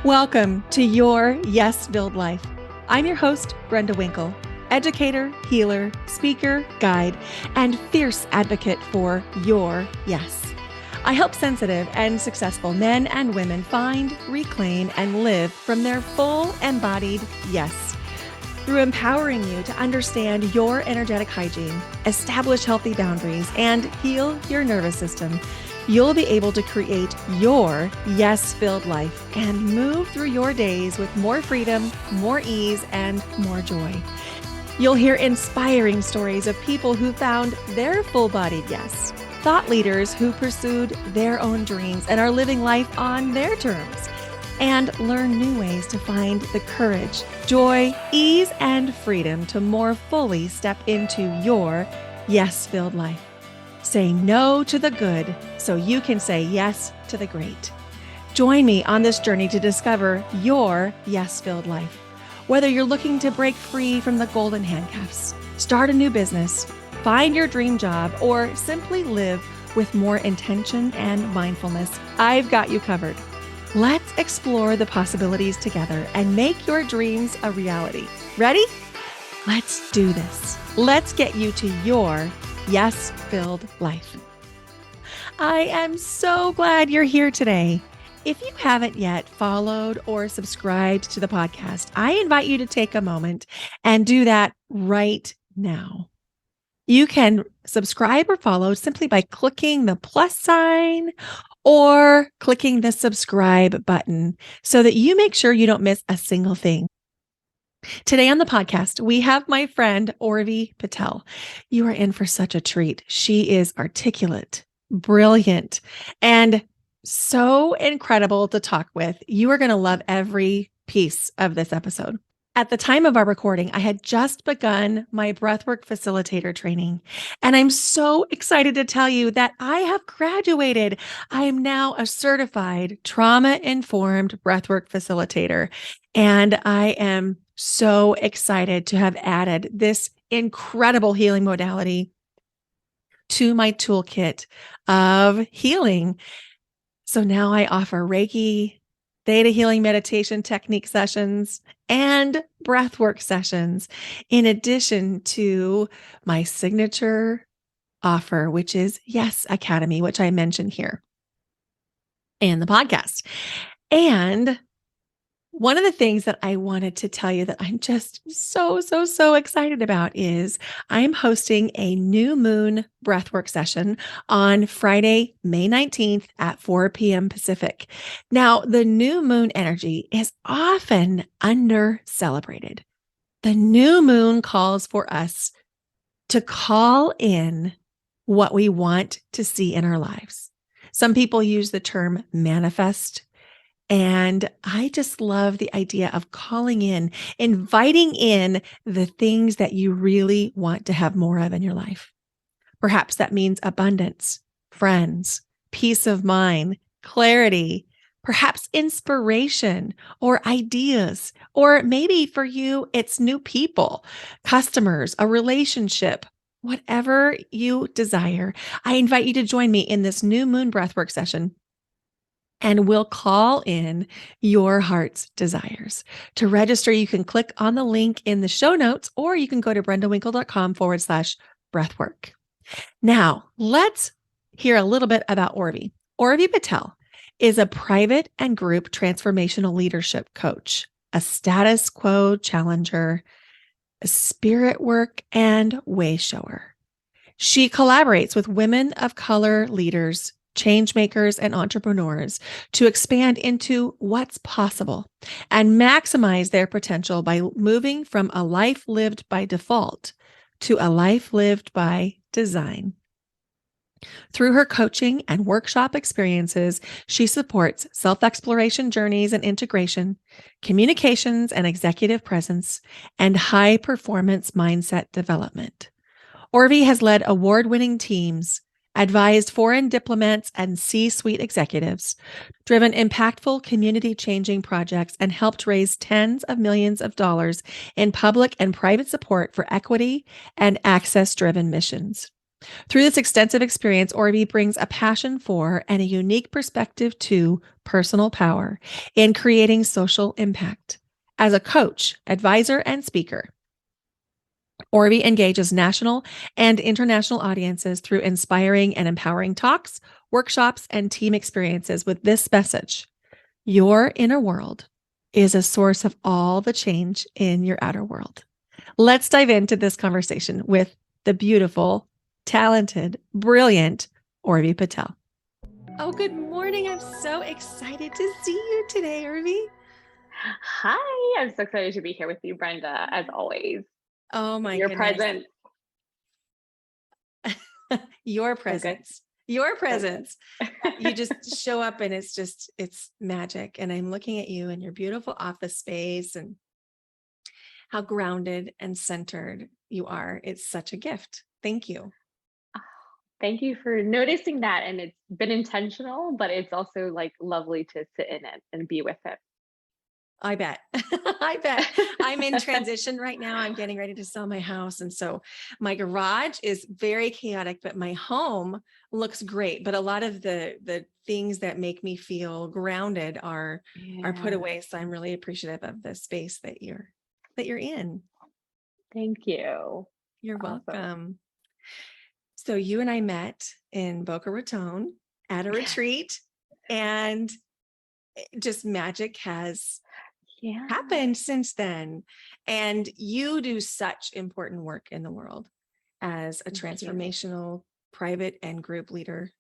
Welcome to Your Yes-Filled Life. I'm your host, Brenda Winkle, educator, healer, speaker, guide, and fierce advocate for your yes. I help sensitive and successful men and women find, reclaim, and live from their full embodied yes. Through empowering you to understand your energetic hygiene, establish healthy boundaries, and heal your nervous system, you'll be able to create your yes-filled life and move through your days with more freedom, more ease, and more joy. You'll hear inspiring stories of people who found their full-bodied yes, thought leaders who pursued their own dreams and are living life on their terms, and learn new ways to find the courage, joy, ease, and freedom to more fully step into your yes-filled life. Say no to the good so you can say yes to the great. Join me on this journey to discover your yes-filled life. Whether you're looking to break free from the golden handcuffs, start a new business, find your dream job, or simply live with more intention and mindfulness, I've got you covered. Let's explore the possibilities together and make your dreams a reality. Ready? Let's do this. Let's get you to your yes-filled life. I am so glad you're here today. If you haven't yet followed or subscribed to the podcast, I invite you to take a moment and do that right now. You can subscribe or follow simply by clicking the plus sign or clicking the subscribe button so that you make sure you don't miss a single thing. Today on the podcast, we have my friend, Urvi Patel. You are in for such a treat. She is articulate, brilliant, and so incredible to talk with. You are going to love every piece of this episode. At the time of our recording, I had just begun my breathwork facilitator training, and I'm so excited to tell you that I have graduated. I am now a certified trauma-informed breathwork facilitator, and I am so excited to have added this incredible healing modality to my toolkit of healing. So now I offer Reiki, theta healing meditation technique sessions, and breathwork sessions, in addition to my signature offer, which is Yes Academy, which I mentioned here in the podcast. And one of the things that I wanted to tell you that I'm just so excited about is I'm hosting a new moon breathwork session on Friday, May 19th at 4 p.m. Pacific. Now, the new moon energy is often under-celebrated. The new moon calls for us to call in what we want to see in our lives. Some people use the term manifest. And I just love the idea of calling in, inviting in the things that you really want to have more of in your life. Perhaps that means abundance, friends, peace of mind, clarity, perhaps inspiration or ideas, or maybe for you, it's new people, customers, a relationship. Whatever you desire, I invite you to join me in this new moon breathwork session. And we'll call in your heart's desires. To register, you can click on the link in the show notes, or you can go to brendawinkle.com/breathwork. Now, let's hear a little bit about Urvi. Urvi Patel is a private and group transformational leadership coach, a status quo challenger, a spirit work, and wayshower. She collaborates with women of color leaders, change makers, and entrepreneurs to expand into what's possible and maximize their potential by moving from a life lived by default to a life lived by design. Through her coaching and workshop experiences, she supports self-exploration journeys and integration, communications and executive presence, and high-performance mindset development. Urvi has led award-winning teams, advised foreign diplomats and C-suite executives, driven impactful community-changing projects, and helped raise tens of millions of dollars in public and private support for equity and access-driven missions. Through this extensive experience, Urvi brings a passion for and a unique perspective to personal power in creating social impact. As a coach, advisor, and speaker, Urvi engages national and international audiences through inspiring and empowering talks, workshops, and team experiences with this message: your inner world is a source of all the change in your outer world. Let's dive into this conversation with the beautiful, talented, brilliant Urvi Patel. Oh, good morning. I'm so excited to see you today, Urvi. Hi, I'm so excited to be here with you, Brenda, as always. Oh my Your goodness. presence. Your So good. presence. Your So good. presence. You just show up and it's magic. And I'm looking at you and your beautiful office space and how grounded and centered you are. It's such a gift. Thank you. Thank you for noticing that. And it's been intentional, but it's also like lovely to sit in it and be with it. I bet. I bet. I'm in transition right now. I'm getting ready to sell my house. And so my garage is very chaotic, but my home looks great. But a lot of the things that make me feel grounded are put Yeah. away. So I'm really appreciative of the space that you're in. Thank you. You're Awesome. welcome. So you and I met in Boca Raton at a Yes. retreat, and just magic has Yeah. happened since then. And you do such important work in the world as a Thank you. transformational private and group leader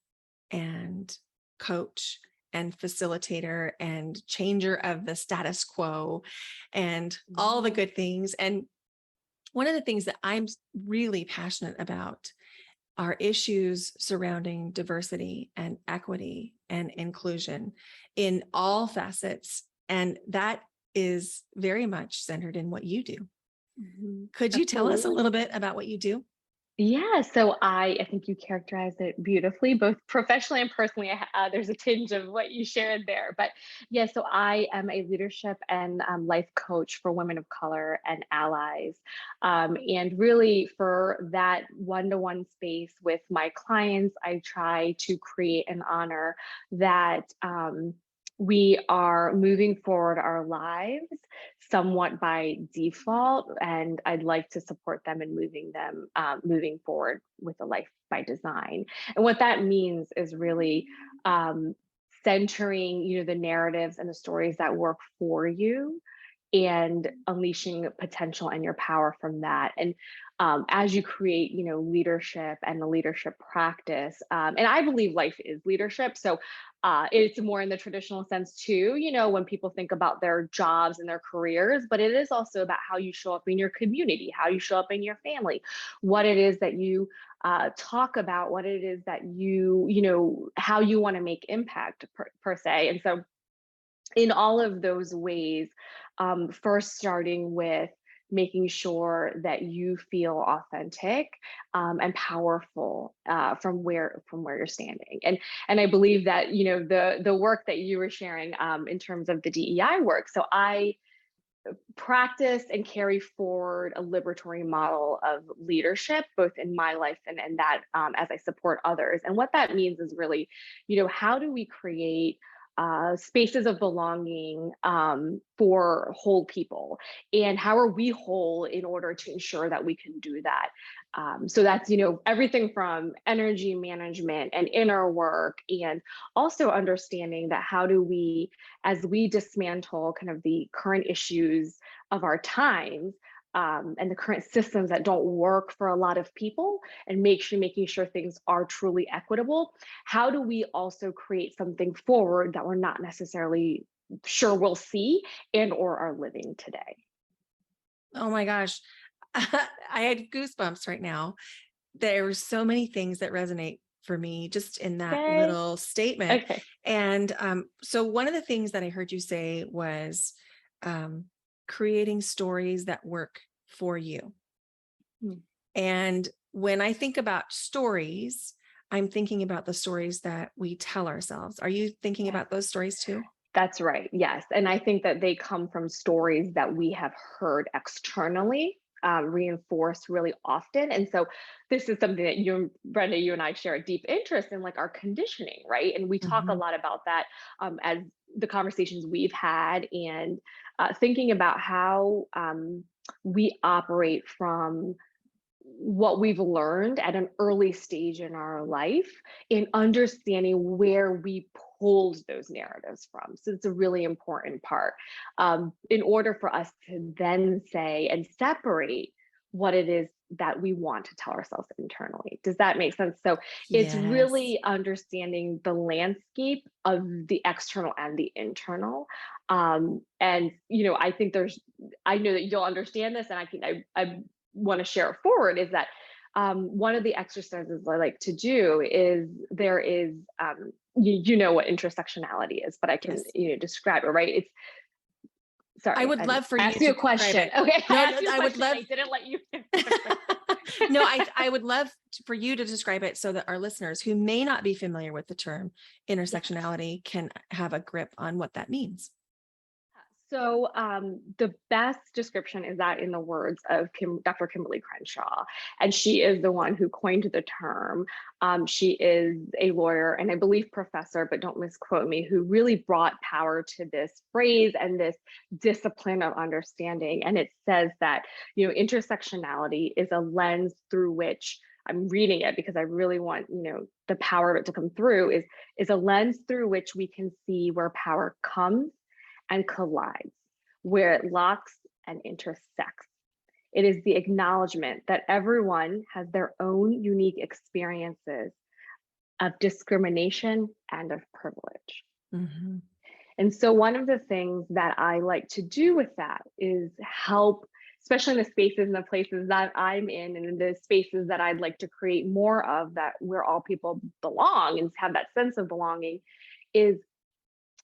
and coach and facilitator and changer of the status quo and all the Mhm. good things. And one of the things that I'm really passionate about are issues surrounding diversity and equity and inclusion in all facets. And that is very much centered in what you do. Could you tell us a Absolutely. little bit about what you do? Yeah, so I think you characterized it beautifully, both professionally and personally. There's a tinge of what you shared there, but yeah. So I am a leadership and life coach for women of color and allies, and really for that one-to-one space with my clients, I try to create and honor that. We are moving forward our lives somewhat by default, and I'd like to support them in moving forward with a life by design. And what that means is really um, centering, the narratives and the stories that work for you, and unleashing potential and your power from that. And as you create, leadership and the leadership practice, and I believe life is leadership. So it's more in the traditional sense too, when people think about their jobs and their careers, but it is also about how you show up in your community, how you show up in your family, what it is that you talk about, what it is that how you want to make impact per se. And so in all of those ways, first starting with making sure that you feel authentic and powerful from where you're standing. And I believe that the work that you were sharing in terms of the DEI work. So I practice and carry forward a liberatory model of leadership, both in my life and that as I support others. And what that means is really, how do we create spaces of belonging for whole people, and how are we whole in order to ensure that we can do that. So that's everything from energy management and inner work, and also understanding that how do we, as we dismantle kind of the current issues of our times, and the current systems that don't work for a lot of people, and making sure things are truly equitable, how do we also create something forward that we're not necessarily sure we'll see and or are living today. Oh my gosh. I had goosebumps right now. There were so many things that resonate for me just in that Okay. little statement. Okay. And so one of the things that I heard you say was um, creating stories that work for you. Hmm. And when I think about stories, I'm thinking about the stories that we tell ourselves. Are you thinking Yeah. about those stories too? That's right. Yes. And I think that they come from stories that we have heard externally. reinforced really often. And so this is something that Brenda, you and I share a deep interest in, like our conditioning, right? And we talk a Mhm. lot about that as the conversations we've had, and thinking about how we operate from what we've learned at an early stage in our life, in understanding where we pulled those narratives from. So it's a really important part in order for us to then say and separate what it is that we want to tell ourselves internally. Does that make sense? So it's Yes. really understanding the landscape of the external and the internal. And I think I know that you'll understand this, and I want to share it forward, is that one of the exercises I like to do is there is you know what intersectionality is, but I can Yes. Describe it, right? It's I sorry, would love for I you asked you to a describe question. it. Okay, I No, asked no, you a I would question. love I didn't let you answer the question. No, I would love for you to describe it so that our listeners who may not be familiar with the term Yeah. intersectionality can have a grip on what that means. So the best description is that in the words of Dr. Kimberly Crenshaw, and she is the one who coined the term. She is a lawyer and I believe professor, but don't misquote me, who really brought power to this phrase and this discipline of understanding. And it says that, intersectionality is a lens through which, I'm reading it because I really want, the power of it to come through, is a lens through which we can see where power comes and collides, where it locks and intersects. It is the acknowledgement that everyone has their own unique experiences of discrimination and of privilege. Mm-hmm. And so, one of the things that I like to do with that is help, especially in the spaces and the places that I'm in, and in the spaces that I'd like to create more of, that where all people belong and have that sense of belonging, is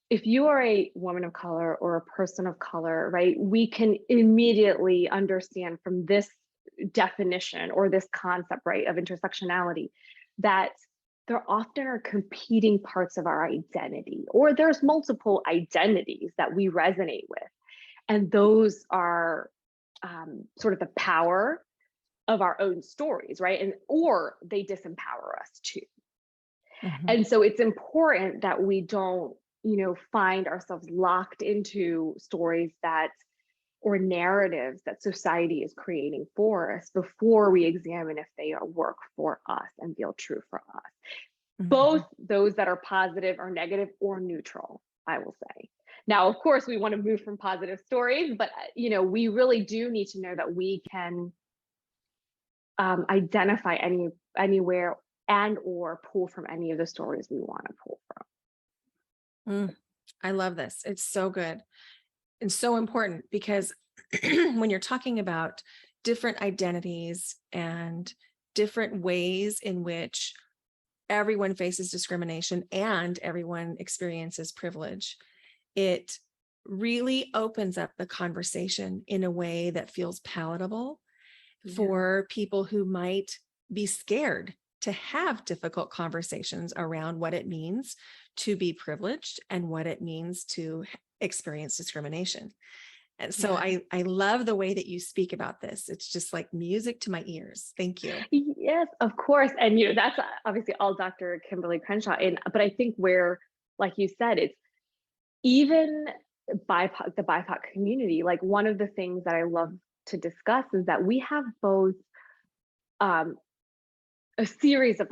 if you are a woman of color or a person of color, right, we can immediately understand from this definition or this concept, right, of intersectionality, that there often are competing parts of our identity, or there's multiple identities that we resonate with. And those are sort of the power of our own stories, right? And or they disempower us too. Mm-hmm. And so it's important that we don't, find ourselves locked into stories that or narratives that society is creating for us before we examine if they work for us and feel true for us. Mm-hmm. Both those that are positive or negative or neutral, I will say. Now, of course, we want to move from positive stories, but we really do need to know that we can identify anywhere and or pull from any of the stories we want to pull from. I love this. It's so good and so important because when you're talking about different identities and different ways in which everyone faces discrimination and everyone experiences privilege, it really opens up the conversation in a way that feels palatable for people who might be scared to have difficult conversations around what it means to be privileged and what it means to experience discrimination. And so Yeah. I love the way that you speak about this. It's just like music to my ears. Thank you. Yes, of course. And that's obviously all Dr. Kimberly Crenshaw. But I think where, like you said, it's even the BIPOC community. Like one of the things that I love to discuss is that we have both a series of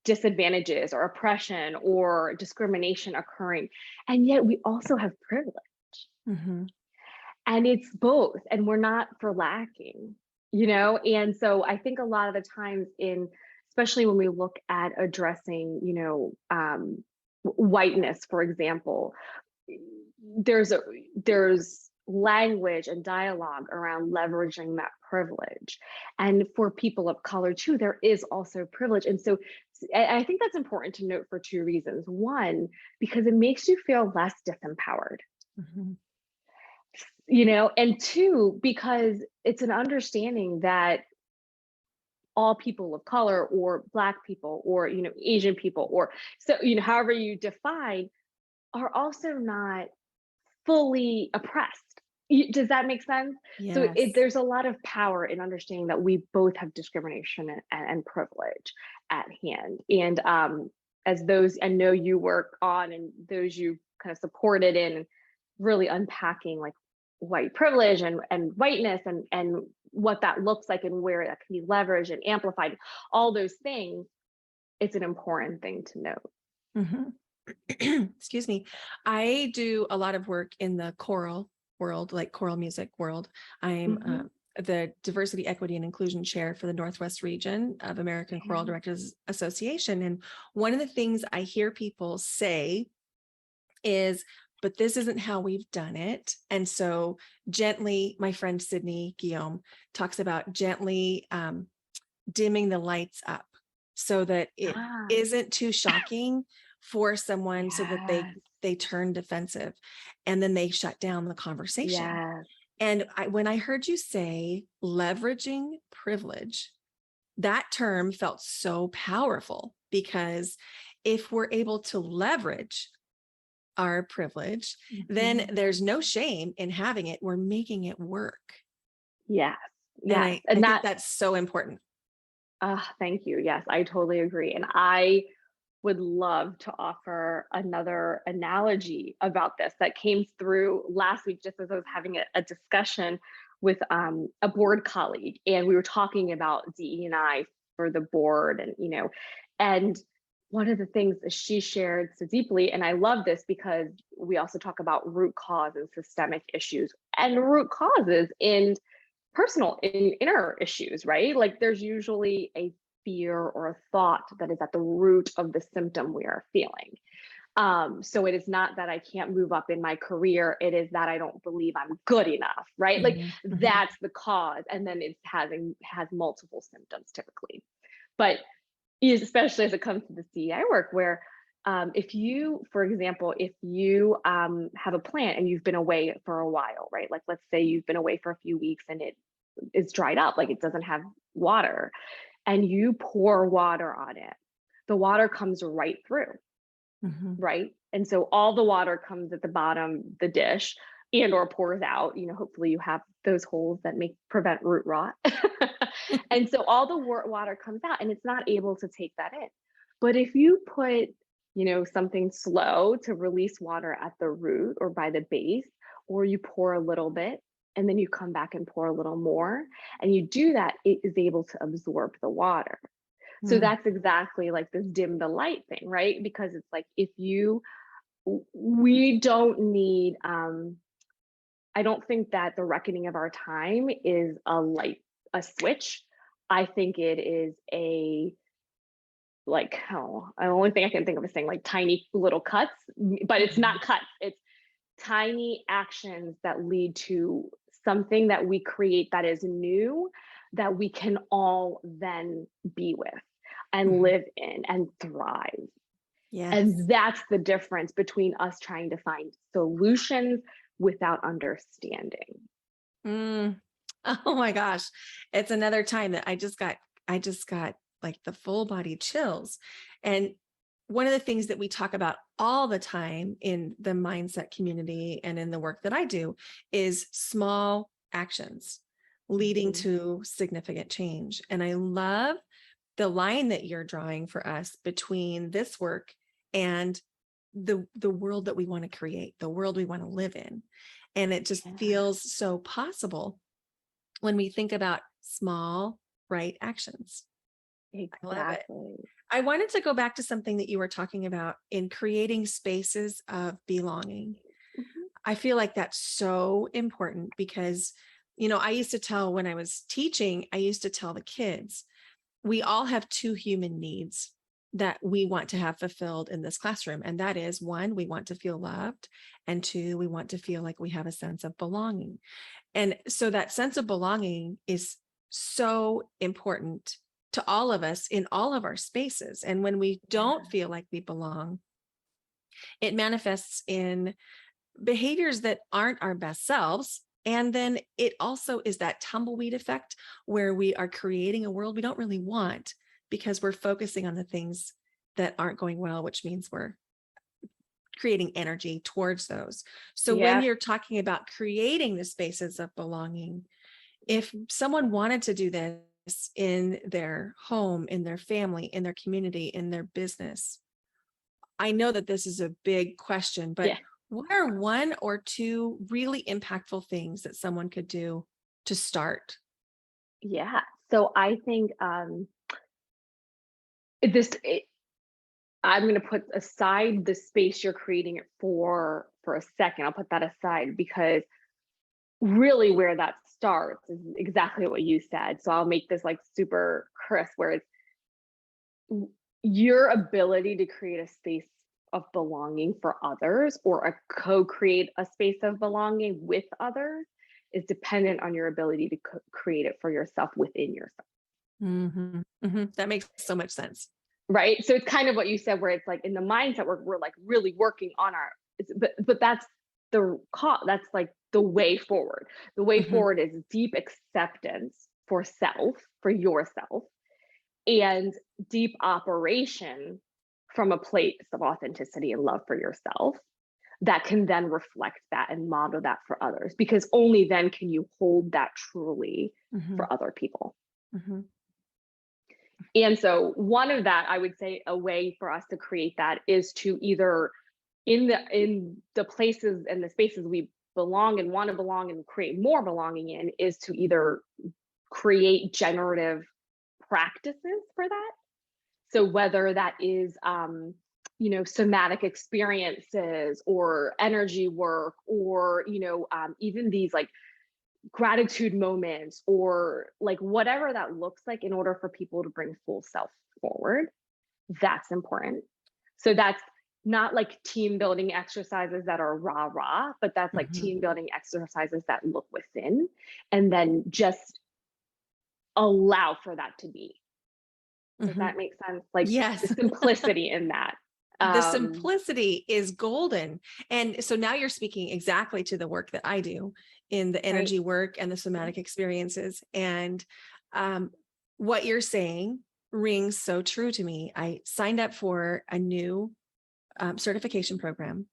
disadvantages or oppression or discrimination occurring, and yet we also have privilege. Mm-hmm. And it's both, and we're not for lacking, and so I think a lot of the times, especially when we look at addressing whiteness, for example, there's language and dialogue around leveraging that privilege, and for people of color too, there is also privilege. And so I think that's important to note for two reasons. One, because it makes you feel less disempowered. Mm-hmm. And two, because it's an understanding that all people of color or Black people or, Asian people, or so, however you define, are also not fully oppressed. Does that make sense? So Yes. there's a lot of power in understanding that we both have discrimination and privilege at hand. And as those I know you work on and those you kind of supported in really unpacking like white privilege and whiteness and what that looks like and where that can be leveraged and amplified, all those things, it's an important thing to note. Mhm. Excuse me. I do a lot of work in the choral world, like choral music world. I'm Hmm. the diversity, equity, and inclusion chair for the Northwest region of American Choral Yeah. Directors Association. And one of the things I hear people say is, but this isn't how we've done it. And so gently, my friend Sydney Guillaume talks about gently dimming the lights up so that it Ah, isn't too shocking for someone so that they yes, they turn defensive and then they shut down the conversation. yes. And when I heard you say leveraging privilege, that term felt so powerful because if we're able to leverage our privilege, then Mhm. there's no shame in having it. We're making it work. Yes, And yes, I and think that that's so important. thank you. Yes, I totally agree, and I would love to offer another analogy about this that came through last week, just as I was having a discussion with a board colleague, and we were talking about DE&I for the board, and and one of the things that she shared so deeply, and I love this because we also talk about root cause and systemic issues and root causes in personal in inner issues, right? Like there's usually a fear or a thought that is at the root of the symptom we are feeling. So it is not that I can't move up in my career, it is that I don't believe I'm good enough, right? Like Mhm, mhm. that's the cause, and then it has multiple symptoms typically. But especially as it comes to the CEI work, where if you, for example, if you have a plant and you've been away for a while, right? Like let's say you've been away for a few weeks and it is dried up, like it doesn't have water, and you pour water on it, the water comes right through, Mhm. right? And so all the water comes at the bottom, the dish, and or pours out. Hopefully you have those holes that make prevent root rot. And so all the water comes out and it's not able to take that in. But if you put, something slow to release water at the root or by the base, or you pour a little bit and then you come back and pour a little more, and you do that, it is able to absorb the water. So Mm, that's exactly like this dim the light thing, right? Because it's like if you we don't need I don't think that the reckoning of our time is a switch. I think it is a like, oh, the only thing I can think of is saying like tiny little cuts, but it's mhm. not cuts. It's tiny actions that lead to something that we create that is new, that we can all then be with and Mhm. live in and thrive. Yes. And that's the difference between us trying to find solutions without understanding. Mm. Oh my gosh. It's another time that I just got like the full body chills. And one of the things that we talk about all the time in the mindset community and in the work that I do is small actions leading Mhm. to significant change. And I love the line that you're drawing for us between this work and the world that we want to create, the world we want to live in. And it just Yeah, feels so possible when we think about small, right actions. I love it. exactly. I wanted to go back to something that you were talking about in creating spaces of belonging. Mhm. I feel like that's so important because, I used to tell when I was teaching, I used to tell the kids, we all have two human needs that we want to have fulfilled in this classroom. And that is one, we want to feel loved. And two, we want to feel like we have a sense of belonging. And so that sense of belonging is so important to all of us in all of our spaces. And when we don't Yeah, feel like we belong, it manifests in behaviors that aren't our best selves. And then it also is that tumbleweed effect where we are creating a world we don't really want because we're focusing on the things that aren't going well, which means we're creating energy towards those. So when Yeah. you're talking about creating the spaces of belonging, if someone wanted to do this in their home, in their family, in their community, in their business, I know that this is a big question, but Yeah. what are one or two really impactful things that someone could do to start? Yeah. So I think this I'm going to put aside the space you're creating it for a second. I'll put that aside because really where that starts is exactly what you said. So I'll make this like super crisp where it's your ability to create a space of belonging for others or co-create a space of belonging with others is dependent on your ability to create it for yourself within yourself. That makes so much sense. Right. So it's kind of what you said, where it's like in the mindset we're like really working on our, but that's that's like the way forward. The way Mhm, forward is deep acceptance for self, for yourself, and deep operation from a place of authenticity and love for yourself that can then reflect that and model that for others, because only then can you hold that truly mhm, for other people. mhm, And so one of that, I would say a way for us to create that is to either in the places and the spaces we belong and want to belong and create more belonging in is to either create generative practices for that. So whether that is somatic experiences or energy work or even these like gratitude moments or like whatever that looks like in order for people to bring full self forward, that's important. So that's not like team building exercises that are rah rah, but that's like mhm, team building exercises that look within and then just allow for that to be. Does mhm. that make sense? Like the Yes. simplicity in that. The Um, simplicity is golden. And so now you're speaking exactly to the work that I do in the right. energy work and the Yeah. somatic experiences. And um, what you're saying rings so true to me. I signed up for a new certification program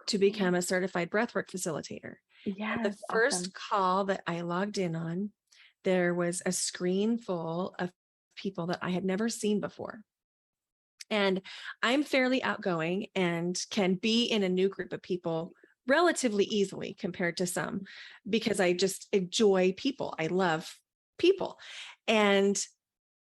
to become Cool. a certified breathwork facilitator. And the Yes, first awesome. call that I logged in on, there was a screen full of people that I had never seen before. And I'm fairly outgoing and can be in a new group of people relatively easily compared to some because I just enjoy people. I love people. And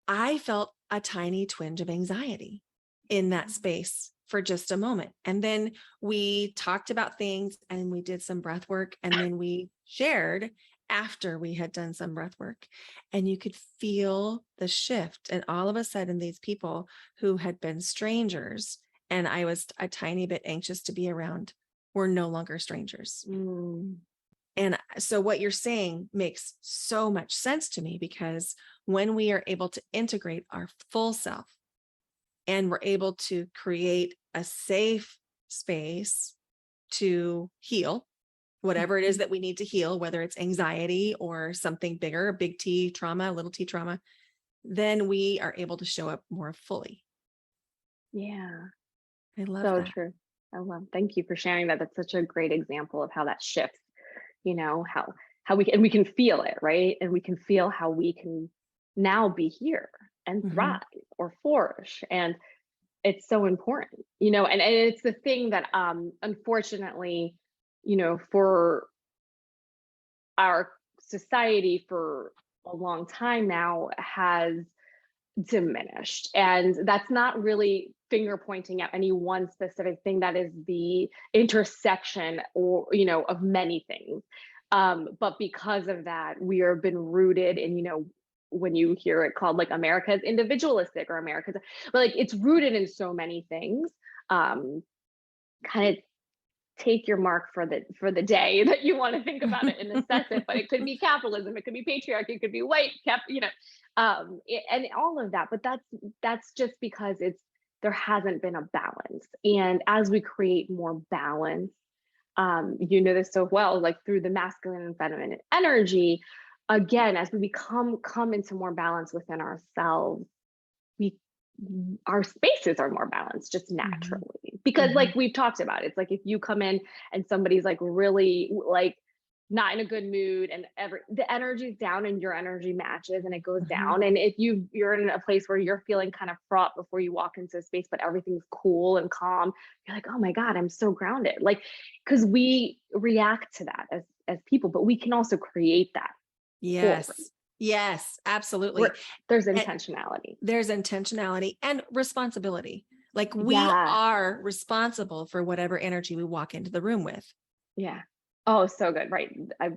I felt a tiny twinge of anxiety in that space for just a moment. And then we talked about things and we did some breath work and then we shared after we had done some breath work. And you could feel the shift. And all of a sudden, these people who had been strangers and I was a tiny bit anxious to be around were no longer strangers. Mm, And so what you're saying makes so much sense to me because when we are able to integrate our full self and we're able to create a safe space to heal whatever it is mhm. that we need to heal, whether it's anxiety or something bigger, big T trauma, little t trauma, then we are able to show up more fully. Yeah, I love so that. true. I love. Thank you for sharing that. That's such a great example of how that shifts. How we can feel it, right? And we can feel how we can now be here and Mhm, thrive or flourish. And it's so important, and it's the thing that unfortunately, for our society for a long time now has diminished. And that's not really finger pointing at any one specific thing. That is the intersection or, of many things. But because of that, we have been rooted in, when you hear it called like America's individualistic or America's, but like it's rooted in so many things. Kind of take your mark for the day that you want to think about it and assess it, but it could be capitalism, it could be patriarchy, it could be white and all of that. But that's just because there hasn't been a balance. And as we create more balance, this so well, like through the masculine and feminine energy, again, as we come into more balance within ourselves, we our spaces are more balanced just Mhm. naturally. Because like Mhm. we've talked about, it's like if you come in and somebody's like really like not in a good mood and the energy's down and your energy matches and it goes Mhm. down. And if you're in a place where you're feeling kind of fraught before you walk into a space, but everything's cool and calm, you're like, oh my God, I'm so grounded. Like, because we react to that as people, but we can also create that forward Yes. Yes, absolutely. where there's And intentionality. there's intentionality and responsibility. Like we Yeah. are responsible for whatever energy we walk into the room with. Yeah. Oh, so good. Right. I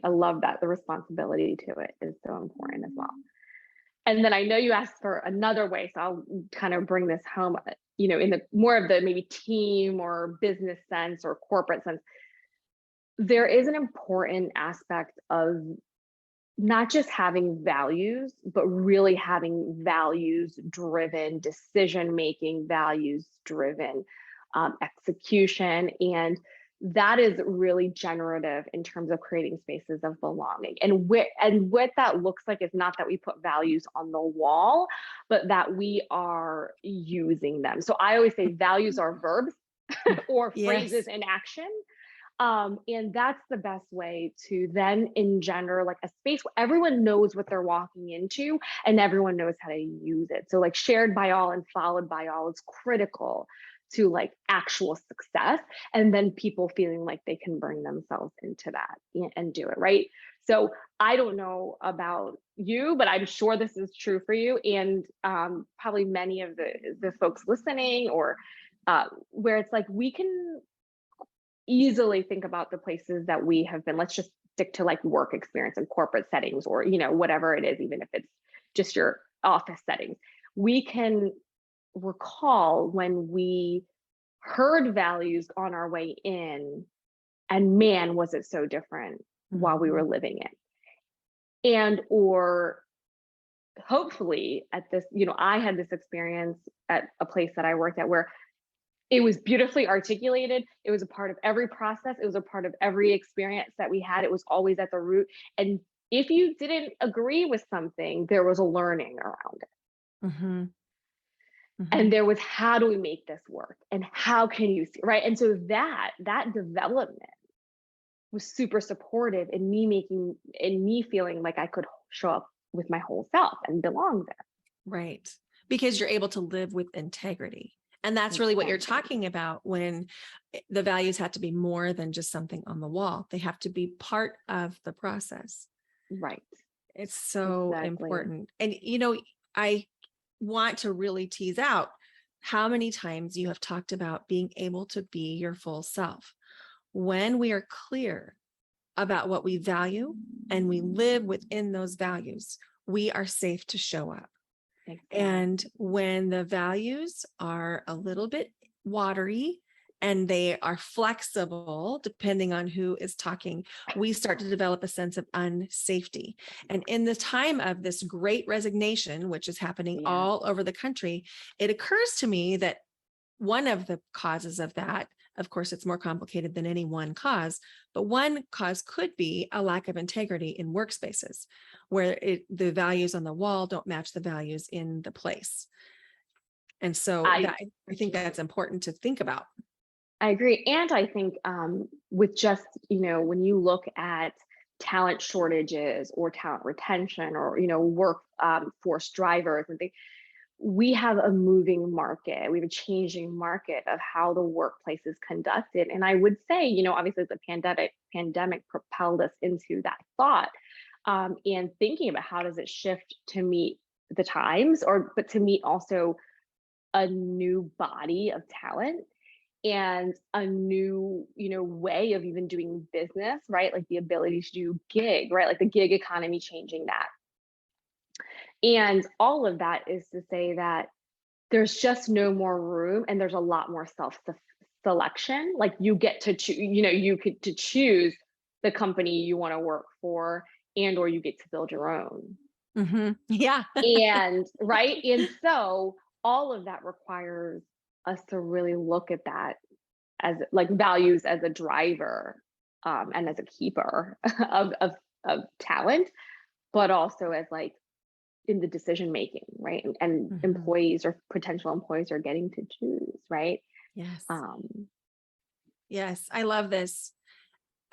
love that. The responsibility to it is so important as well. And then I know you asked for another way, so I'll kind of bring this home, in the more of the maybe team or business sense or corporate sense. There is an important aspect of not just having values, but really having values driven decision making, values driven execution. And that is really generative in terms of creating spaces of belonging. And what that looks like is not that we put values on the wall, but that we are using them. So I always say values are verbs or phrases Yes. in action, and that's the best way to then engender like a space where everyone knows what they're walking into and everyone knows how to use it. So like shared by all and followed by all is critical to like actual success. And then people feeling like they can bring themselves into that and do it, right? So I don't know about you, but I'm sure this is true for you and probably many of the folks listening or where it's like we can easily think about the places that we have been. Let's just stick to like work experience and corporate settings or, whatever it is, even if it's just your office settings. We can recall when we heard values on our way in, and man, was it so different while we were Mhm. living it. And, or hopefully at this, I had this experience at a place that I worked at where it was beautifully articulated. It was a part of every process. It was a part of every experience that we had. It was always at the root. And if you didn't agree with something, there was a learning around it. Mhm. And Mhm. there was how do we make this work? And how can you see, right? And so that development was super supportive in me feeling like I could show up with my whole self and belong there. Right. Because you're able to live with integrity. And that's really what you're Exactly. talking about when the values have to be more than just something on the wall. They have to be part of the process. Right. It's so Exactly. important. And, I want to really tease out how many times you have talked about being able to be your full self. When we are clear about what we value and we live within those values, we are safe to show up. And Exactly. when the values are a little bit watery and they are flexible, depending on who is talking, we start to develop a sense of unsafety. And in the time of this great resignation, which is happening Yeah. all over the country, it occurs to me that one of the causes of that, of course, it's more complicated than any one cause, but one cause could be a lack of integrity in workspaces where the values on the wall don't match the values in the place. And so I I think that's important to think about. I agree. And I think with just, when you look at talent shortages or talent retention or, work force drivers and things, we have a moving market. We have a changing market of how the workplace is conducted. And I would say, obviously the pandemic propelled us into that thought and thinking about how does it shift to meet the times but to meet also a new body of talent and a new way of even doing business, right? Like the ability to do gig, right? Like the gig economy changing that. And all of that is to say that there's just no more room and there's a lot more self selection. Like you get to choose, you could to choose the company you want to work for and or you get to build your own. Yeah. And right, and so all of that requires us to really look at that as like values as a driver and as a keeper of talent, but also as like in the decision making, right? And employees or potential employees are getting to choose, right? Yes. Um, Yes. I love this.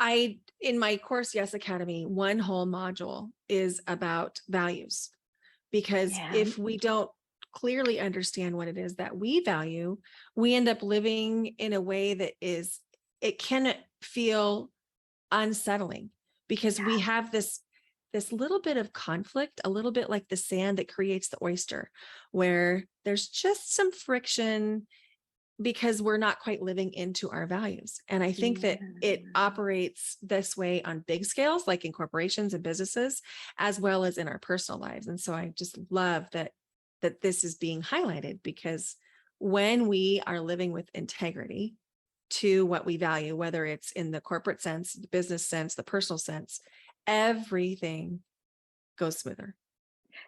In my course, Yes Academy, one whole module is about values, because yeah, if we don't clearly understand what it is that we value, we end up living in a way that it can feel unsettling, because we have this little bit of conflict, a little bit like the sand that creates the oyster, where there's just some friction because we're not quite living into our values. And I think that it yeah. operates this way on big scales, like in corporations and businesses, as well as in our personal lives. And so I just love that this is being highlighted, because when we are living with integrity to what we value, whether it's in the corporate sense, the business sense, the personal sense, everything goes smoother.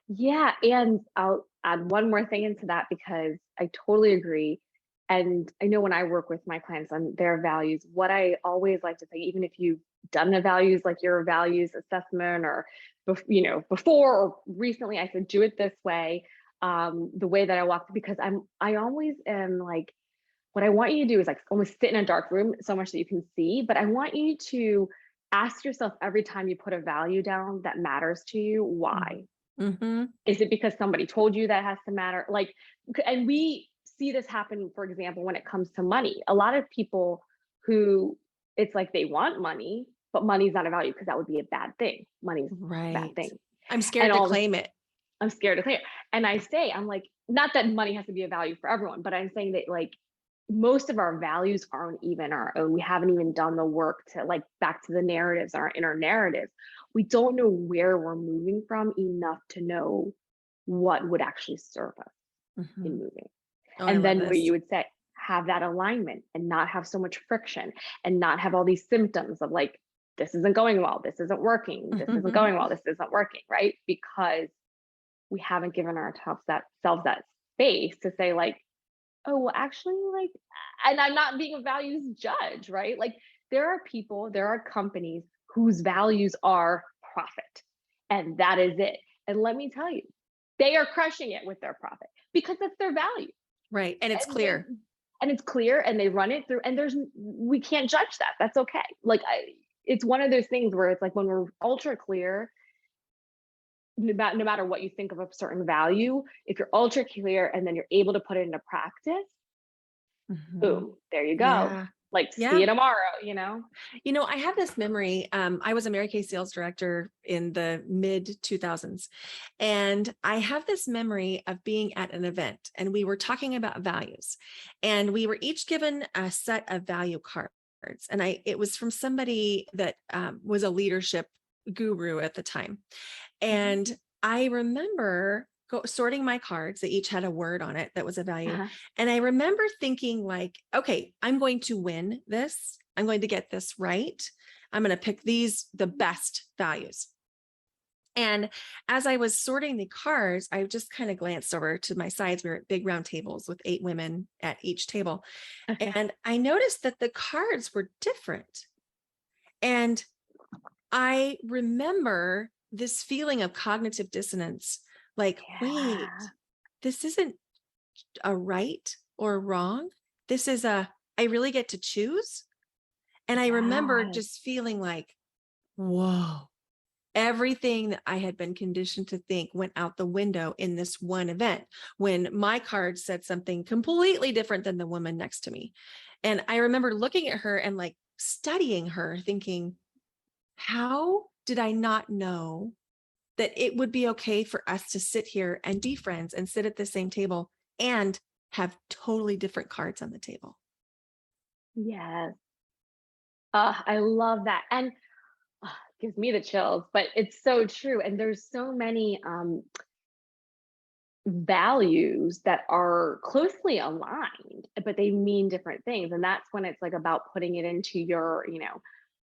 Yeah, and I'll add one more thing into that because I totally agree. And I know when I work with my clients on their values, what I always like to say, even if you've done the values, like your values assessment, or before or recently, I said do it this way, the way that I walk, because I always am like, what I want you to do is like almost sit in a dark room so much that you can see, but I want you to ask yourself every time you put a value down that matters to you, why? Mm-hmm. Is it because somebody told you that has to matter? Like, and we see this happen, for example, when it comes to money. A lot of people who it's like they want money, but money's not a value because that would be a bad thing. Money's a bad Right. thing. I'm And scared to all this, claim it. I'm scared to clear. And I say, I'm like, not that money has to be a value for everyone, but I'm saying that like most of our values aren't even our own. We haven't even done the work to like back to the narratives, our inner narratives. We don't know where we're moving from enough to know what would actually serve us in Mm-hmm. moving. Oh, I And love then what this. you would say, have that alignment and not have so much friction and not have all these symptoms of like, this isn't going well, this isn't working, this isn't going well, this isn't working, right? Because we haven't given ourselves that space to say like, oh, well, actually, like, and I'm not being a values judge, right? Like, there are people, there are companies whose values are profit, and that is it. And let me tell you, they are crushing it with their profit because that's their value. Right. And it's And they clear. and it's clear, and they run it through, and we can't judge that. That's okay. Like it's one of those things where it's like when we're ultra clear, no matter what you think of a certain value, if you're ultra clear and then you're able to put it into practice, Mm-hmm. boom, there you go. Yeah. Like, see Yeah. you tomorrow. I have this memory. I was a Mary Kay sales director in the mid 2000s. And I have this memory of being at an event, and we were talking about values, and we were each given a set of value cards. And it was from somebody that was a leadership guru at the time. Mhm. And I remember sorting my cards. They each had a word on it that was a value. Uh-huh. And I remember thinking like, okay, I'm going to win this. I'm going to get this right. I'm going to pick the best values. And as I was sorting the cards, I just kind of glanced over to my sides. We were at big round tables with 8 women at each table. Okay. And I noticed that the cards were different. And I remember this feeling of cognitive dissonance, like, wait, Yeah. this isn't a right or wrong. This is I really get to choose. And I remember Yeah. just feeling like, whoa, everything that I had been conditioned to think went out the window in this one event when my card said something completely different than the woman next to me. And I remember looking at her and like studying her, thinking, how did I not know that it would be okay for us to sit here and be friends and sit at the same table and have totally different cards on the table? Yes. I love that. And gives me the chills, but it's so true. And there's so many values that are closely aligned, but they mean different things. And that's when it's like about putting it into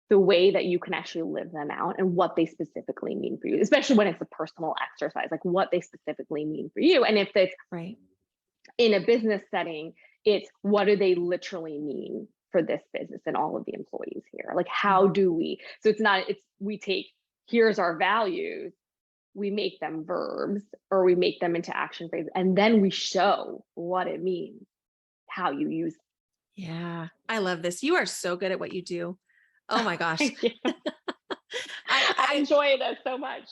the way that you can actually live them out and what they specifically mean for you, especially when it's a personal exercise, like what they specifically mean for you. And if it's Right. in a business setting, it's what do they literally mean for this business and all of the employees here? Like, how do we? So it's not, we take, here's our values, we make them verbs or we make them into action phrases, and then we show what it means, how you use Yeah. I love this. You are so good at what you do. Oh my gosh. it. Yeah. I I enjoy this so much.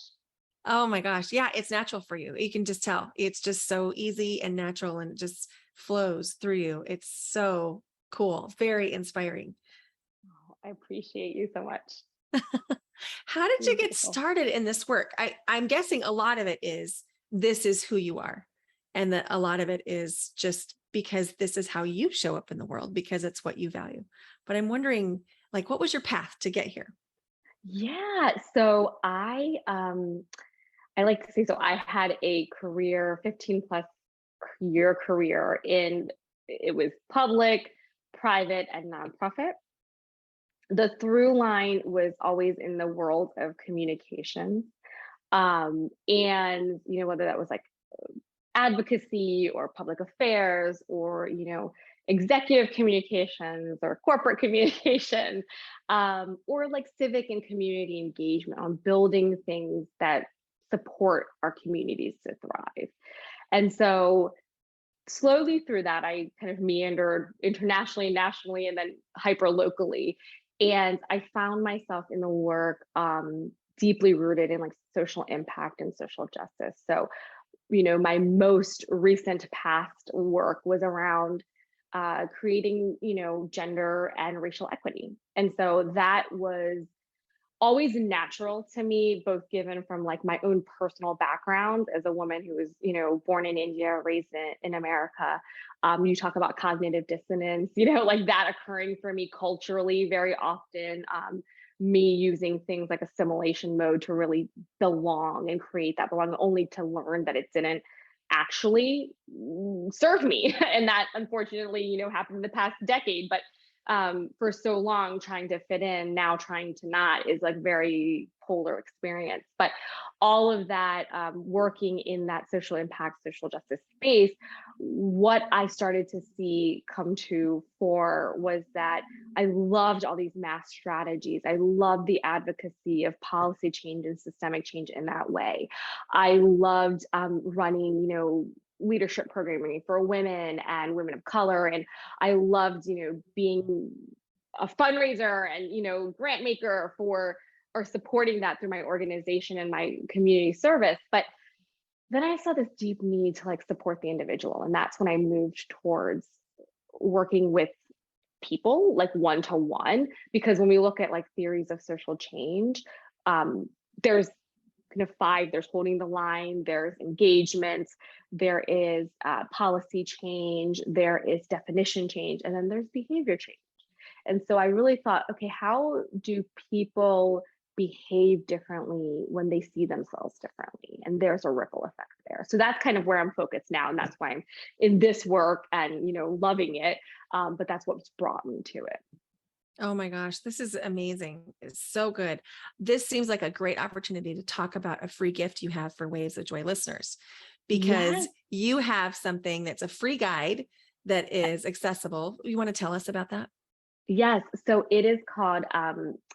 oh my gosh. Yeah, it's natural for you. You can just tell. It's just so easy and natural and it just flows through you. It's so cool. Very inspiring. Oh, I appreciate you so much. How did You're you get beautiful. started in this work? I'm guessing a lot of it is this is who you are. And that a lot of it is just because this is how you show up in the world because it's what you value. But I'm wondering, like, what was your path to get here? Yeah. So I like to say, so I had a career, 15 plus year career in, it was public, private, and nonprofit. The through line was always in the world of communication. And whether that was like advocacy or public affairs or executive communications or corporate communications, or like civic and community engagement on building things that support our communities to thrive. And so slowly through that, I kind of meandered internationally, nationally, and then hyper locally. And I found myself in the work, deeply rooted in like social impact and social justice. So my most recent past work was around creating, gender and racial equity. And so that was always natural to me, both given from like my own personal background as a woman who was, born in India, raised in America. You talk about cognitive dissonance, like that occurring for me culturally very often. Me using things like assimilation mode to really belong and create that belonging, only to learn that it didn't actually serve me. And that unfortunately, happened in the past decade. But for so long trying to fit in, now trying to not, is like very polar experience. But all of that, working in that social impact, social justice space, what I started to see come to fore was that I loved all these mass strategies. I loved the advocacy of policy change and systemic change in that way. I loved running, leadership programming for women and women of color. And I loved, being a fundraiser and, grant maker for or supporting that through my organization and my community service. But then I saw this deep need to like support the individual. And that's when I moved towards working with people like one to one. Because when we look at like theories of social change, there's kind of five. There's holding the line, there's engagement, there is policy change, there is definition change, and then there's behavior change. And so I really thought, okay, how do people behave differently when they see themselves differently? And there's a ripple effect there. So that's kind of where I'm focused now. And that's why I'm in this work and, loving it. But that's what's brought me to it. Oh my gosh, this is amazing. It's so good. This seems like a great opportunity to talk about a free gift you have for Waves of Joy listeners, because Yes. you have something that's a free guide that is accessible. You want to tell us about that? Yes. So it is called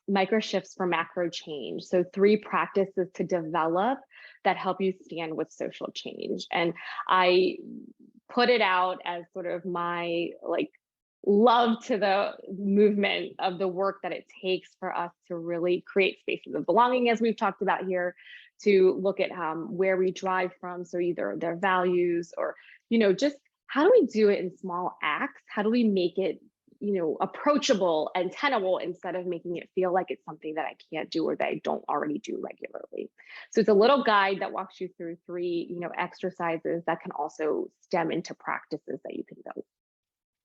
Micro Shifts for Macro Change. So 3 practices to develop that help you stand with social change. And I put it out as sort of my like love to the movement of the work that it takes for us to really create spaces of belonging, as we've talked about here, to look at where we drive from. So either their values or, just how do we do it in small acts? How do we make it approachable and tenable instead of making it feel like it's something that I can't do or that I don't already do regularly. So it's a little guide that walks you through 3, exercises that can also stem into practices that you can build.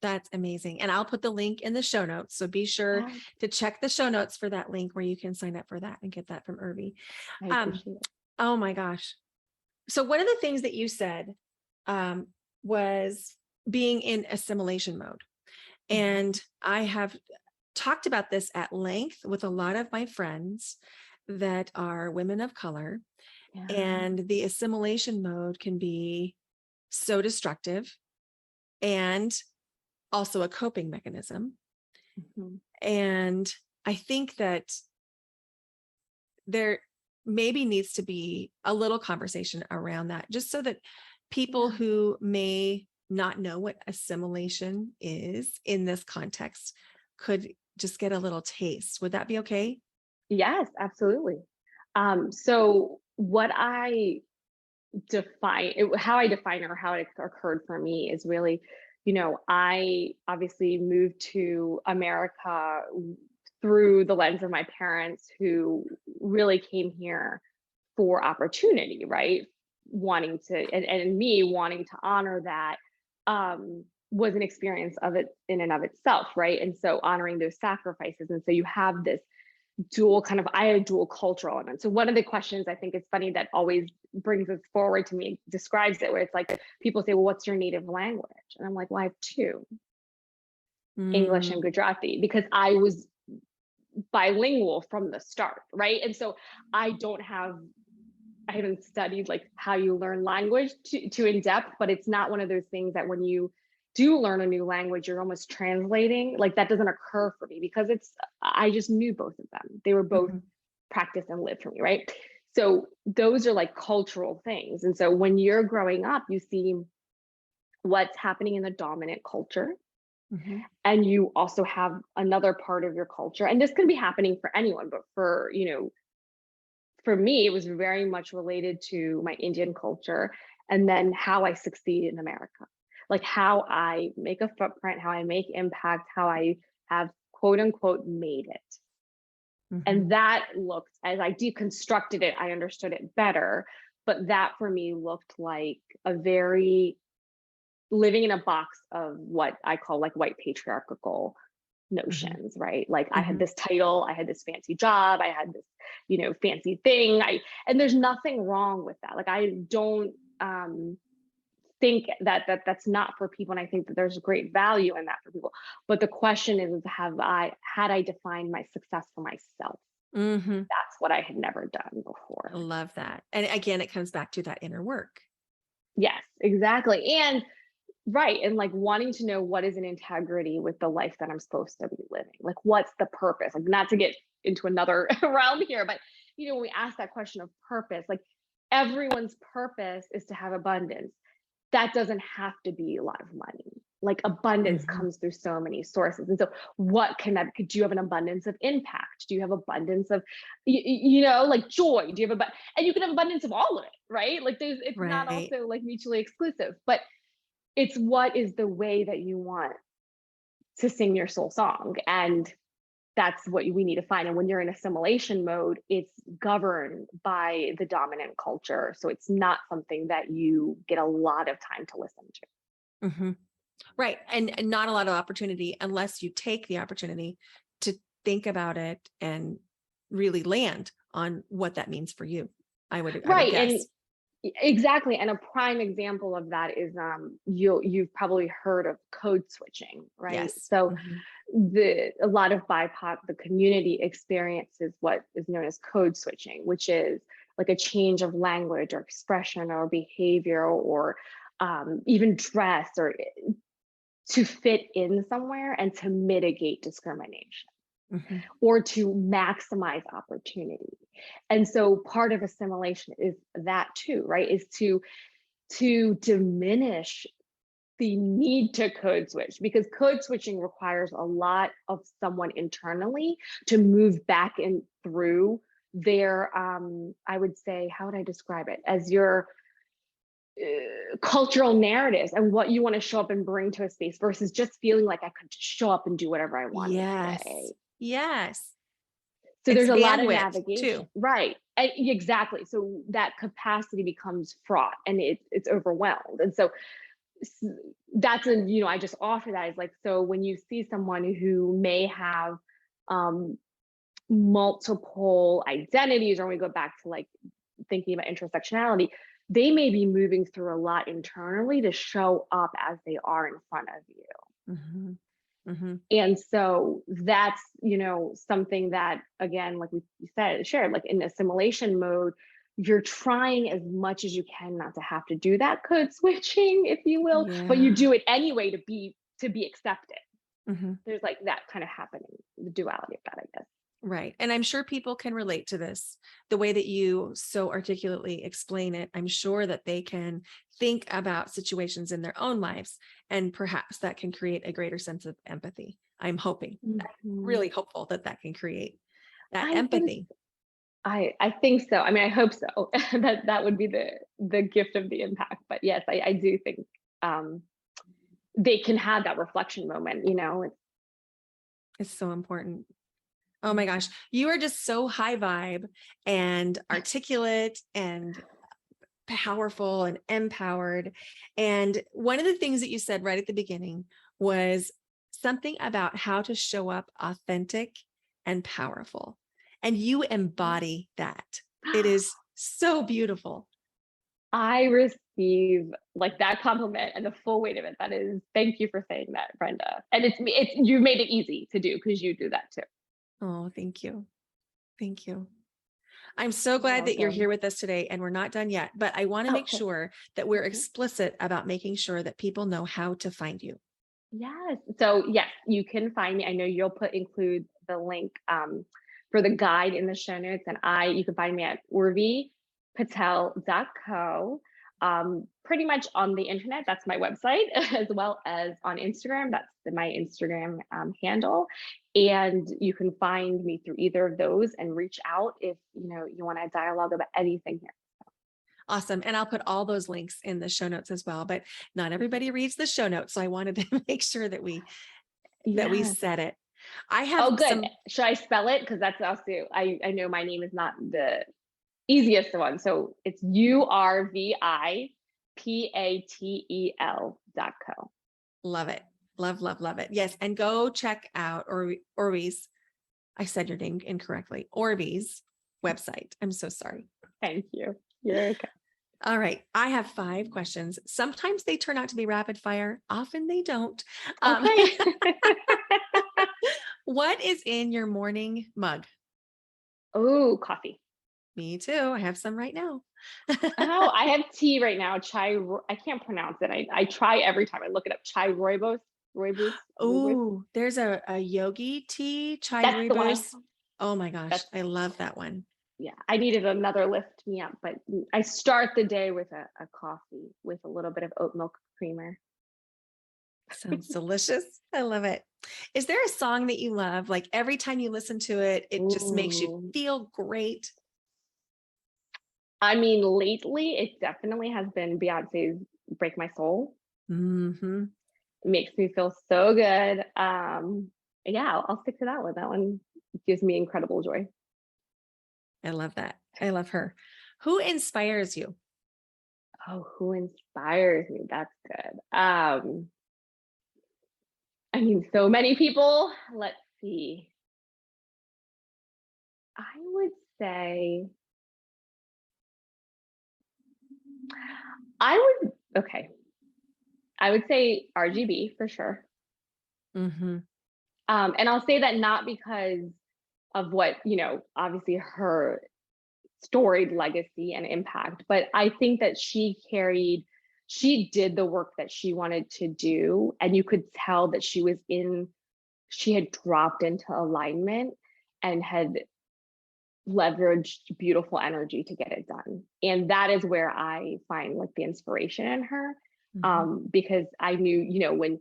That's amazing. And I'll put the link in the show notes. So be sure Yeah, to check the show notes for that link where you can sign up for that and get that from Urvi. I Um, appreciate it. oh my gosh. So one of the things that you said um, was being in assimilation mode. Mhm. And I have talked about this at length with a lot of my friends that are women of color. Yeah. And the assimilation mode can be so destructive and also a coping mechanism. Mhm. And I think that there maybe needs to be a little conversation around that, just so that people Yeah. who may not know what assimilation is in this context could just get a little taste. Would that be okay? Yes, absolutely. So what I how I define it or how it occurred for me is really, I obviously moved to America through the lens of my parents who really came here for opportunity, right? Wanting to, and me wanting to honor that was an experience of it in and of itself, right? And so honoring those sacrifices. And so you have this I had a dual cultural element. So one of the questions I think it's funny that always brings us forward to me, describes it, where it's like people say, well, what's your native language? And I'm like, well, I have two, English Mm, and Gujarati, because I was bilingual from the start, right? And so I don't have I haven't studied like how you learn language to in depth, but it's not one of those things that when you do learn a new language, you're almost translating. Like that doesn't occur for me because I just knew both of them. They were both mhm, practice and live for me, right? So those are like cultural things. And so when you're growing up, you see what's happening in the dominant culture. mhm, And you also have another part of your culture. And this can be happening for anyone, but for me, it was very much related to my Indian culture and then how I succeed in America, like how I make a footprint, how I make impact, how I have quote unquote made it. mhm. And that looked, as I deconstructed it, I understood it better. But that for me looked like a very living in a box of what I call like white patriarchal Mhm, notions, right? Like I had mhm. this title, I had this fancy job, I had this, fancy thing. And there's nothing wrong with that. Like I don't think that's not for people. And I think that there's great value in that for people. But the question is had I defined my success for myself? Mhm. That's what I had never done I before. love that. And again, it comes back to that inner work. Yes, exactly. And right. And like wanting to know what is an integrity with the life that I'm supposed to be living. Like, what's the purpose? Like, not to get into another realm here, but when we ask that question of purpose, like everyone's purpose is to have abundance. That doesn't have to be a lot of money. Like abundance Mhm. comes through so many sources. And so what can that do? You have an abundance of impact? Do you have abundance of like joy? Do you have and you can have abundance of all of it, right? Like it's not Right. also like mutually exclusive, but it's what is the way that you want to sing your soul song. And that's what we need to find. And when you're in assimilation mode, it's governed by the dominant culture. So it's not something that you get a lot of time to listen to. Mhm. Right. And not a lot of opportunity unless you take the opportunity to think about it and really land on what that means for you. I would Right. And guess. exactly. And a prime example of that is you've probably heard of code switching, right? Yes. So Mhm. a lot of BIPOC, the community experiences what is known as code switching, which is like a change of language or expression or behavior or even dress or to fit in somewhere and to mitigate discrimination Mhm. or to maximize opportunity. And so part of assimilation is that too, right? Is to diminish the need to code switch because code switching requires a lot of someone internally to move back and through their I would say, how would I describe it, as your cultural narratives and what you want to show up and bring to a space versus just feeling like I could just show up and do whatever I wanted Yes. today. Yes. So It's there's a lot of bandwidth navigation, too. right? Exactly. So that capacity becomes fraught and it's overwhelmed. And so that's I just offer that as like, so when you see someone who may have um multiple identities, or when we go back to like thinking about intersectionality, they may be moving through a lot internally to show up as they are in front of you. Mhm. Mhm. And so that's something that, again, like we said shared, like in assimilation mode, you're trying as much as you can not to have to do that code switching, if you will, but you Yeah. do it anyway to be accepted. Mhm. There's like that kind of happening, the duality of that, I guess. Right. And I'm sure people can relate to this. The way that you so articulately explain it, I'm sure that they can think about situations in their own lives, and perhaps that can create a greater sense of empathy. I'm hoping, Mhm. really hopeful that that can create that I think empathy. I think so. I mean, I hope so. That would be the gift of the impact. But yes, I do think um, they can have that reflection moment. It's so important. Oh my gosh. You are just so high vibe and articulate and powerful and empowered. And one of the things that you said right at the beginning was something about how to show up authentic and powerful. And you embody that. It is so beautiful. I receive like that compliment and the full weight of it. That is, thank you for saying that, Brenda. And it's you made it easy to do because you do that too. Oh, thank you. Thank you. I'm so You're glad that you're here welcome. with us today, and we're not done yet, but I want to make Okay. sure that we're Mhm. explicit about making sure that people know how to find you. Yes. So yes, you can find me. I know you'll include the link for the guide in the show notes, and you can find me at urvipatel.co. Pretty much on the internet, that's my website, as well as on Instagram. That's my Instagram handle, and you can find me through either of those and reach out if you want to dialogue about anything here. Awesome. And I'll put all those links in the show notes as well, but not everybody reads the show notes. So I wanted to make sure that we Yes. said it. I have Oh, good. some. Should I spell it? Because that's also I know my name is not the easiest one. So it's URVIPATEL.co. Love it. Love, love, love it. Yes. And go check out Orvi's. I said your name incorrectly. Orvi's website. I'm so sorry. Thank you. You're okay. All right. I have 5 questions. Sometimes they turn out to be rapid fire. Often they don't. Um, Okay. what is in your morning mug? Oh, coffee. Me too. I have some right now. Oh, I have tea right now. I can't pronounce it. I try every time I look it up. Chai rooibos. Rooibos. Oh, there's a yogi tea, chai That's the one rooibos. Oh my gosh, that's I love that one. yeah, I needed another lift me up, but I start the day with a coffee with a little bit of oat milk creamer. Sounds delicious. I love it. Is there a song that you love? Like every time you listen to it, it just makes you Ooh. feel great. I mean, lately it definitely has been Beyonce's "Break My Soul." Hmm. It makes me feel so good. Yeah, I'll stick to that one. That one gives me incredible joy. I love that. I love her. Who inspires you? Oh, who inspires me? That's good. I mean, so many people. Let's see. I would say okay. I would say RGB for sure. Hmm. And I'll say that not because of what, obviously her storied legacy and impact, but I think that she did the work that she wanted to do. And you could tell that she had dropped into alignment and had leveraged beautiful energy to get it done. And that is where I find like the inspiration in her. Hmm. Because I knew, when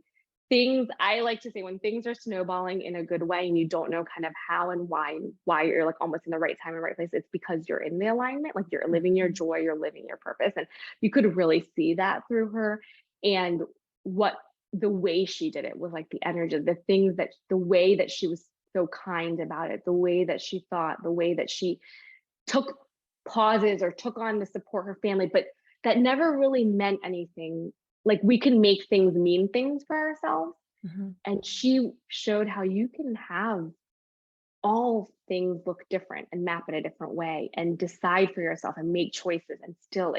I like to say when things are snowballing in a good way and you don't know kind of how and why you're like almost in the right time and right place, it's because you're in the alignment, like you're living your joy, you're living your purpose. And you could really see that through her. And what the way she did it was like the energy, the way that she was so kind about it, the way that she thought, the way that she took pauses or took on to support her family, but that never really meant anything. Like we can make things mean things for ourselves. Hmm. And she showed how you can have all things look different and map it a different way and decide for yourself and make choices and still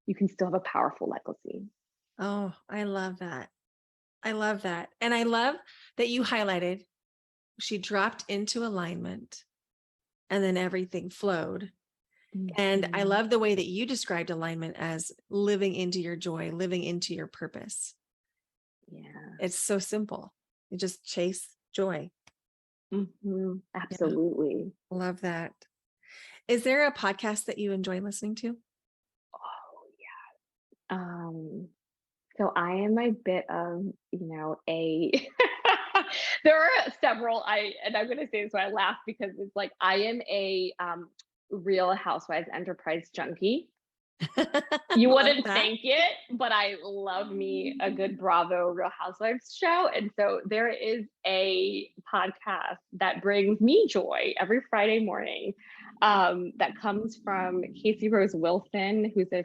you can still have a powerful legacy. Oh, I love that. I love that. And I love that you highlighted she dropped into alignment and then everything flowed. And I Mhm. love the way that you described alignment as living into your joy, living into your purpose. Yeah. It's so simple. You just chase joy. Yeah, Absolutely. love that. Is there a podcast that you enjoy listening to? Oh, um, so I am a bit of, a there are several and I'm gonna say this, so I laugh because it's like I am a Real Housewives Enterprise junkie. You Love wouldn't that. think it, but I love me a good Bravo Real Housewives show. And so there is a podcast that brings me joy every Friday morning, that comes from Casey Rose Wilson, who's a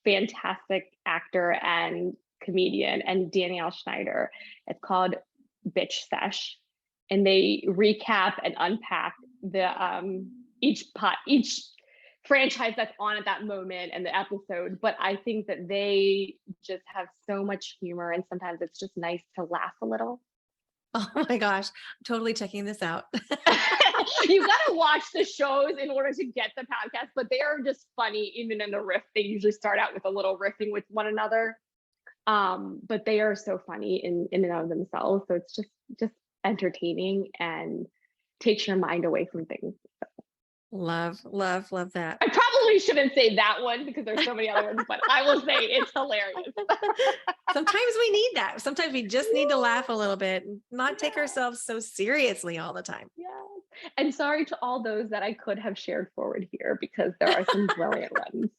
fantastic actor and comedian, and Danielle Schneider. It's called Bitch Sesh. And they recap and unpack the each franchise that's on at that moment and the episode. But I think that they just have so much humor, and sometimes it's just nice to laugh a little. Oh my gosh, I'm totally checking this out. You got to watch the shows in order to get the podcast, but they are just funny. Even in the riff, they usually start out with a little riffing with one another. But they are so funny in and of themselves. So it's just entertaining and takes your mind away from things. Love, love, love that. I probably shouldn't say that one because there's so many other ones, but I will say it's hilarious. Sometimes we need that. Sometimes we just need to laugh a little bit and not take Yeah. ourselves so seriously all the time. Yes. And sorry to all those that I could have shared forward here because there are some brilliant ones,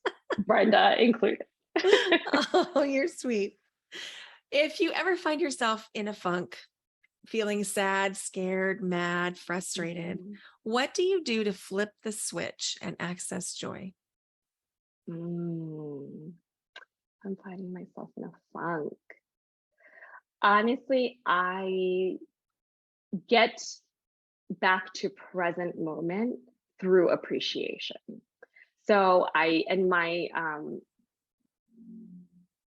Brenda included. Oh, you're sweet. If you ever find yourself in a funk, feeling sad, scared, mad, frustrated, Mhm. what do you do to flip the switch and access joy? Mm, I'm finding myself in a funk. Honestly, I get back to present moment through appreciation. So I and my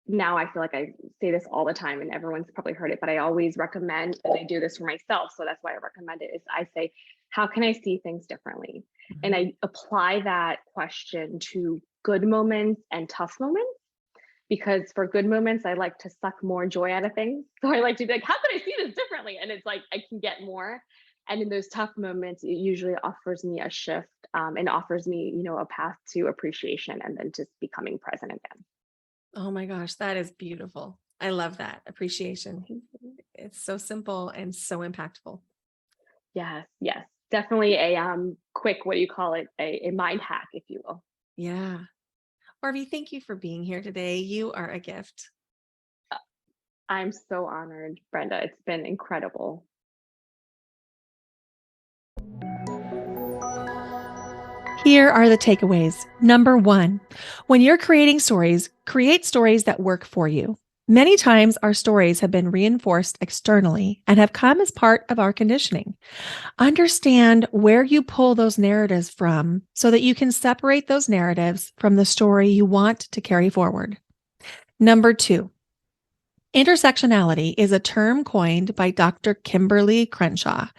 now I feel like I say this all the time and everyone's probably heard it, but I always recommend, and I do this for myself, so that's why I recommend it, is I say, how can I see things differently? And Mhm. I apply that question to good moments and tough moments, because for good moments, I like to suck more joy out of things. So I like to be like, how can I see this differently? And it's like I can get more. And in those tough moments, it usually offers me a shift, and offers me, a path to appreciation and then just becoming present again. Oh my gosh, that is beautiful. I love that appreciation. It's so simple and so impactful. Yes, yes. Definitely a quick, what do you call it? A mind hack, if you will. Yeah. Harvey, thank you for being here today. You are a gift. I'm so honored, Brenda. It's been incredible. Here are the takeaways. Number one, when you're creating stories, create stories that work for you. Many times, our stories have been reinforced externally and have come as part of our conditioning. Understand where you pull those narratives from so that you can separate those narratives from the story you want to carry forward. Number two, intersectionality is a term coined by Dr. Kimberly Crenshaw.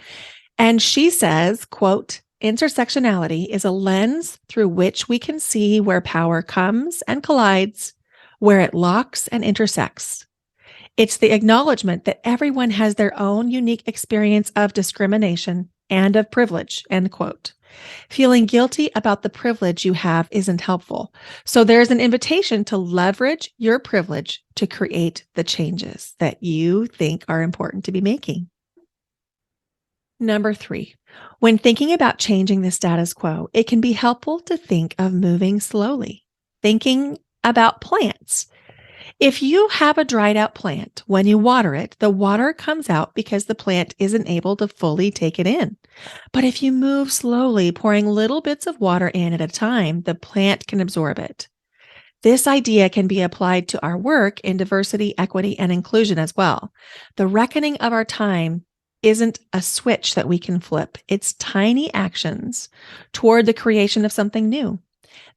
And she says, quote, intersectionality is a lens through which we can see where power comes and collides, where it locks and intersects. It's the acknowledgement that everyone has their own unique experience of discrimination and of privilege, end quote. Feeling guilty about the privilege you have isn't helpful. So there's an invitation to leverage your privilege to create the changes that you think are important to be making. Number three, when thinking about changing the status quo, it can be helpful to think of moving slowly. Thinking about plants. If you have a dried out plant, when you water it, the water comes out because the plant isn't able to fully take it in. But if you move slowly, pouring little bits of water in at a time, the plant can absorb it. This idea can be applied to our work in diversity, equity, and inclusion as well. The reckoning of our time isn't a switch that we can flip. It's tiny actions toward the creation of something new.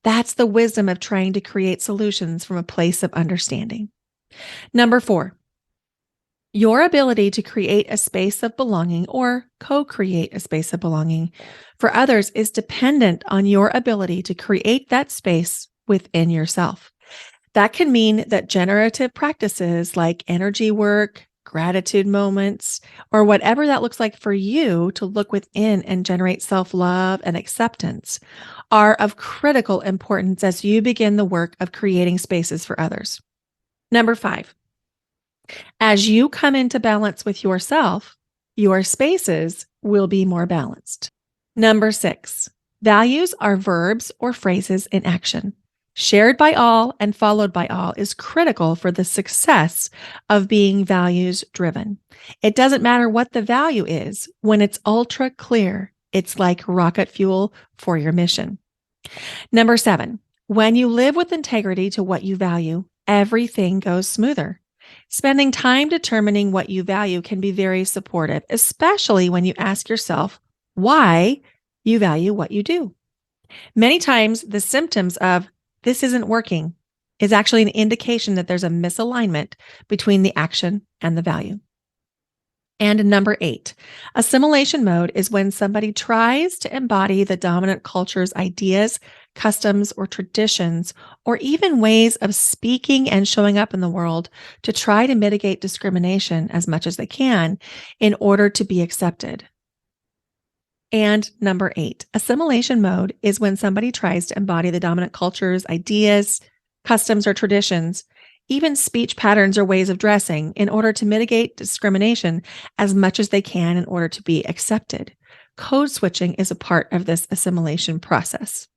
That's the wisdom of trying to create solutions from a place of understanding. Number four, your ability to create a space of belonging or co-create a space of belonging for others is dependent on your ability to create that space within yourself. That can mean that generative practices like energy work, gratitude moments, or whatever that looks like for you to look within and generate self-love and acceptance are of critical importance as you begin the work of creating spaces for others. Number 5, as you come into balance with yourself, your spaces will be more balanced. Number 6, values are verbs or phrases in action. Shared by all and followed by all is critical for the success of being values driven. It doesn't matter what the value is, when it's ultra clear, it's like rocket fuel for your mission. Number 7, when you live with integrity to what you value, everything goes smoother. Spending time determining what you value can be very supportive, especially when you ask yourself why you value what you do. Many times, the symptoms of this isn't working is actually an indication that there's a misalignment between the action and the value. And number 8, assimilation mode is when somebody tries to embody the dominant culture's ideas, customs, or traditions, or even ways of speaking and showing up in the world to try to mitigate discrimination as much as they can in order to be accepted. And number 8, assimilation mode is when somebody tries to embody the dominant culture's ideas, customs, or traditions, even speech patterns or ways of dressing, in order to mitigate discrimination as much as they can in order to be accepted. Code switching is a part of this assimilation process.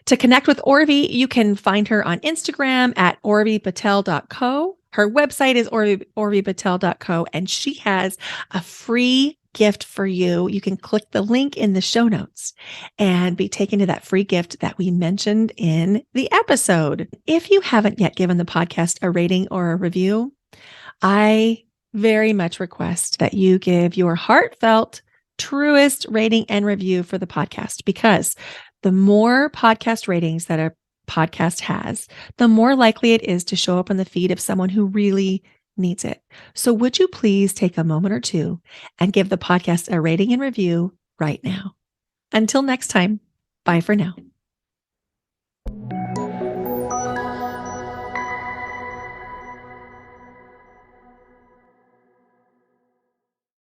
To connect with Urvi, you can find her on Instagram at urvipatel.co. Her website is urvipatel.co, and she has a free gift for you. You can click the link in the show notes and be taken to that free gift that we mentioned in the episode. If you haven't yet given the podcast a rating or a review, I very much request that you give your heartfelt, truest rating and review for the podcast, because the more podcast ratings that a podcast has, the more likely it is to show up on the feed of someone who really needs it. So would you please take a moment or two and give the podcast a rating and review right now? Until next time, bye for now.